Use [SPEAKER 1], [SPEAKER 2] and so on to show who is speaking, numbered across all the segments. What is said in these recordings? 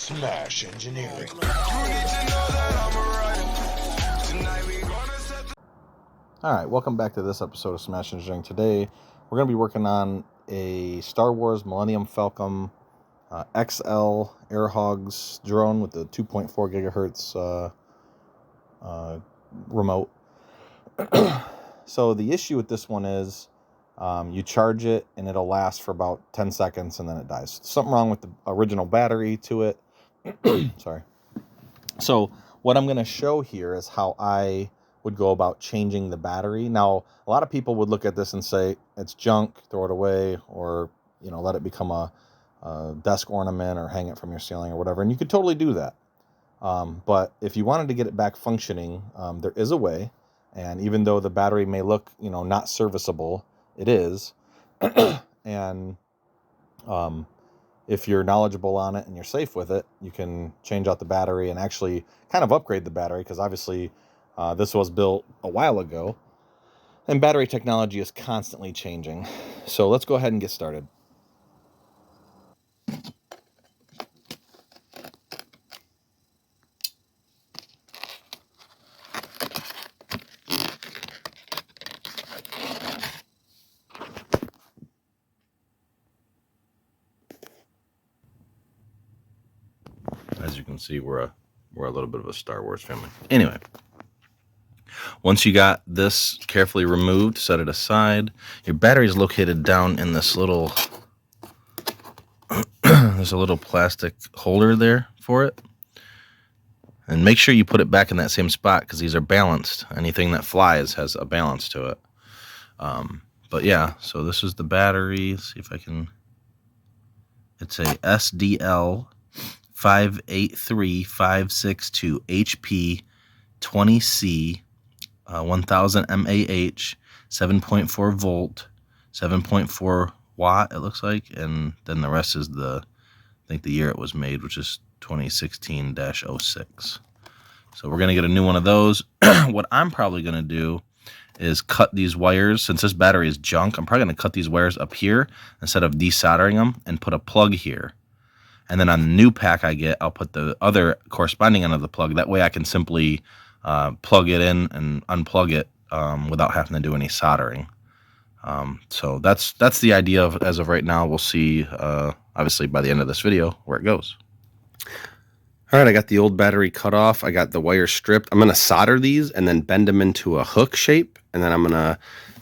[SPEAKER 1] Smash Engineering.
[SPEAKER 2] Alright, welcome back to this episode of Smash Engineering. Today, we're going to be working on a Star Wars Millennium Falcon XL Air Hogs drone with the 2.4 gigahertz remote. So the issue with this one is you charge it and it'll last for about 10 seconds and then it dies. Something wrong with the original battery to it. Sorry. So what I'm going to show here is how I would go about changing the battery. Now, a lot of people would look at this and say it's junk, throw it away, or let it become a desk ornament or hang it from your ceiling or whatever. And you could totally do that. But if you wanted to get it back functioning, there is a way. And even though the battery may look, not serviceable, it is. And if you're knowledgeable on it and you're safe with it, you can change out the battery and actually kind of upgrade the battery, because obviously this was built a while ago and battery technology is constantly changing. So let's go ahead and get started. As you can see, we're a little bit of a Star Wars family. Anyway, once you got this carefully removed, set it aside. Your battery is located down in this little there's a little plastic holder there for it. And make sure you put it back in that same spot, because these are balanced. Anything that flies has a balance to it. But yeah, so this is the battery. Let's see if I can. It's a SDL 583562 HP 20C 1000 mAh 7.4 volt 7.4 watt it looks like, and then the rest is I think the year it was made, which is 2016-06. So we're gonna get a new one of those. What I'm probably gonna do is cut these wires. Since this battery is junk, I'm probably gonna cut these wires up here instead of desoldering them and put a plug here. And then on the new pack I get, I'll put the other corresponding end of the plug. That way I can simply plug it in and unplug it without having to do any soldering. So that's the idea as of right now. We'll see, obviously, by the end of this video where it goes. All right, I got the old battery cut off. I got the wires stripped. I'm going to solder these and then bend them into a hook shape. And then I'm going to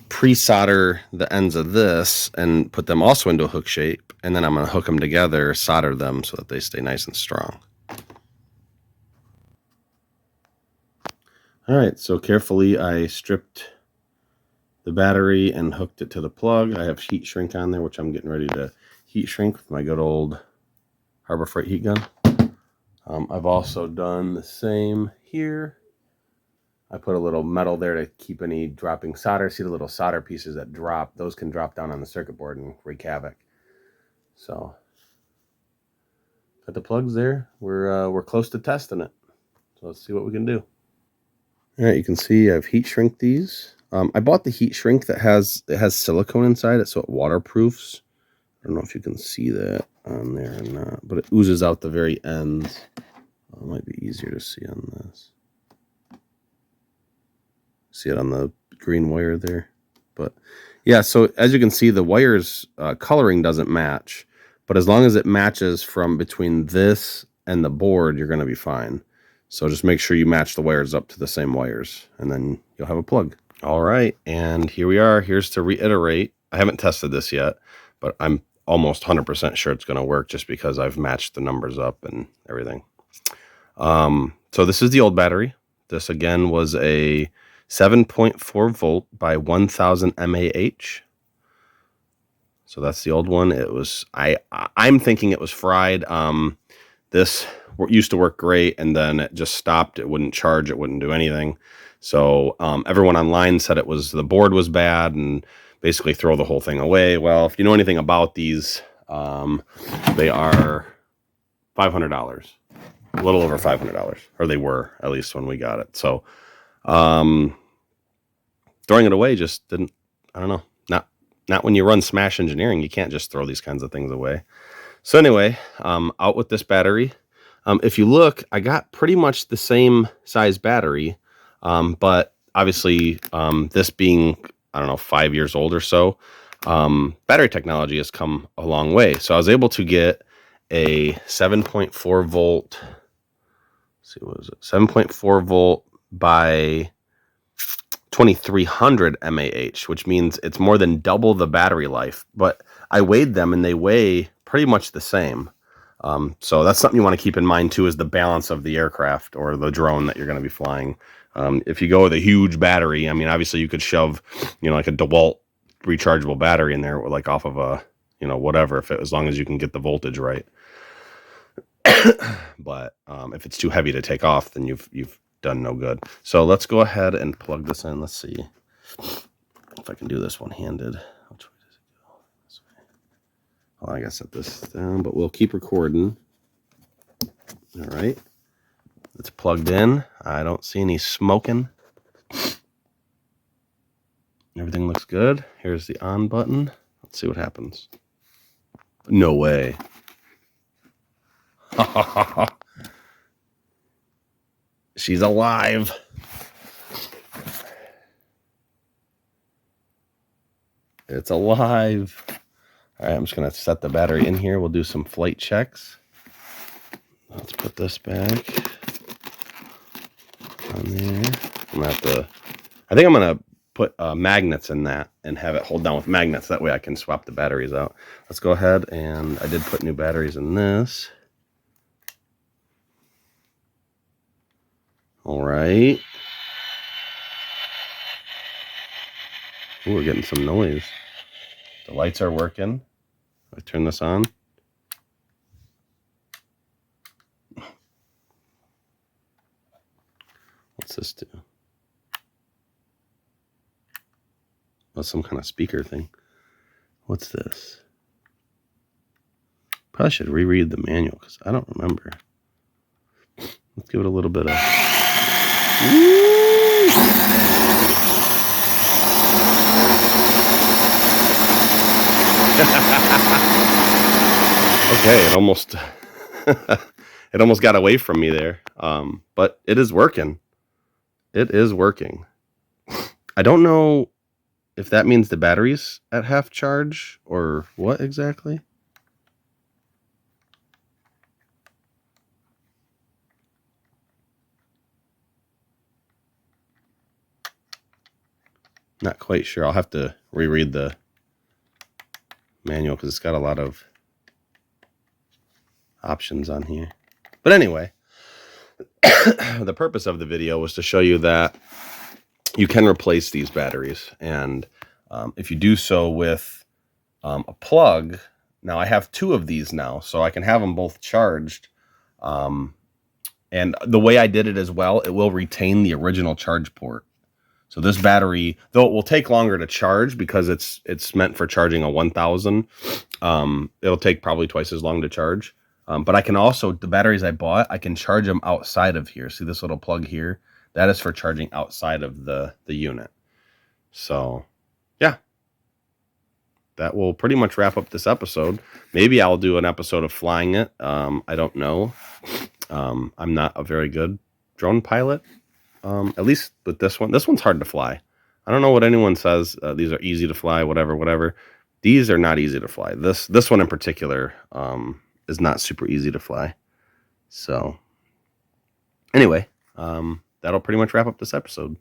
[SPEAKER 2] pre-solder the ends of this and put them also into a hook shape, and then I'm going to hook them together, solder them so that they stay nice and strong. All right, so carefully I stripped the battery and hooked it to the plug. I have heat shrink on there, which I'm getting ready to heat shrink with my good old Harbor Freight heat gun. I've also done the same here. I put a little metal there to keep any dropping solder. See the little solder pieces that drop? Those can drop down on the circuit board and wreak havoc. So, got the plugs there. We're close to testing it. So let's see what we can do. All right, you can see I've heat shrink these. I bought the heat shrink that has silicone inside it, so it waterproofs. I don't know if you can see that on there or not, but it oozes out the very ends. It might be easier to see on this. See it on the green wire there. But yeah, so as you can see, the wires coloring doesn't match, but as long as it matches from between this and the board, you're going to be fine. So just make sure you match the wires up to the same wires, and then you'll have a plug. All right, and here we are. Here's to reiterate. I haven't tested this yet, but I'm almost 100% sure it's going to work, just because I've matched the numbers up and everything. So this is the old battery. This again was a 7.4 volt by 1000 mAh. So that's the old one. It was, I'm thinking it was fried. This used to work great, and then it just stopped. It wouldn't charge. It wouldn't do anything. So everyone online said it was the board was bad and basically throw the whole thing away. Well, if you know anything about these, they are $500, a little over $500, or they were, at least when we got it. So throwing it away just didn't, I don't know, not when you run Smash Engineering. You can't just throw these kinds of things away. So anyway, out with this battery. If you look, I got pretty much the same size battery, but obviously this being, I don't know, 5 years old or so, battery technology has come a long way. So I was able to get a 7.4 volt, let's see, what is it? 7.4 volt by 2300 mAh, which means it's more than double the battery life. But I weighed them and they weigh pretty much the same. So that's something you want to keep in mind too, is the balance of the aircraft or the drone that you're going to be flying. If you go with a huge battery, I mean, obviously you could shove, like a DeWalt rechargeable battery in there, like off of a, whatever, as long as you can get the voltage right. But if it's too heavy to take off, then you've done no good. So let's go ahead and plug this in. Let's see if I can do this one-handed. Which way does it go? This way. Well, I gotta set this down, but we'll keep recording. All right, it's plugged in. I don't see any smoking. Everything looks good. Here's the on button. Let's see what happens. No way. She's alive. It's alive. All right, I'm just going to set the battery in here. We'll do some flight checks. Let's put this back on there. I think I'm going to put magnets in that and have it hold down with magnets. That way I can swap the batteries out. Let's go ahead, and I did put new batteries in this. All right. Ooh, we're getting some noise. The lights are working. I turn this on. What's this do? That's some kind of speaker thing. What's this? Probably should reread the manual because I don't remember. Let's give it a little bit of... Okay, it almost it almost got away from me there. But it is working. It is working. I don't know if that means the battery's at half charge or what exactly. Not quite sure. I'll have to reread the manual because it's got a lot of options on here. But anyway, the purpose of the video was to show you that you can replace these batteries. And if you do so with a plug, now I have 2 of these now, so I can have them both charged. And the way I did it as well, it will retain the original charge port. So this battery, though it will take longer to charge because it's meant for charging a 1000, it'll take probably twice as long to charge. But I can also, the batteries I bought, I can charge them outside of here. See this little plug here? That is for charging outside of the unit. So, yeah. That will pretty much wrap up this episode. Maybe I'll do an episode of flying it. I don't know. I'm not a very good drone pilot. At least with this one. This one's hard to fly. I don't know what anyone says. These are easy to fly, whatever. These are not easy to fly. This one in particular is not super easy to fly. So, anyway, that'll pretty much wrap up this episode.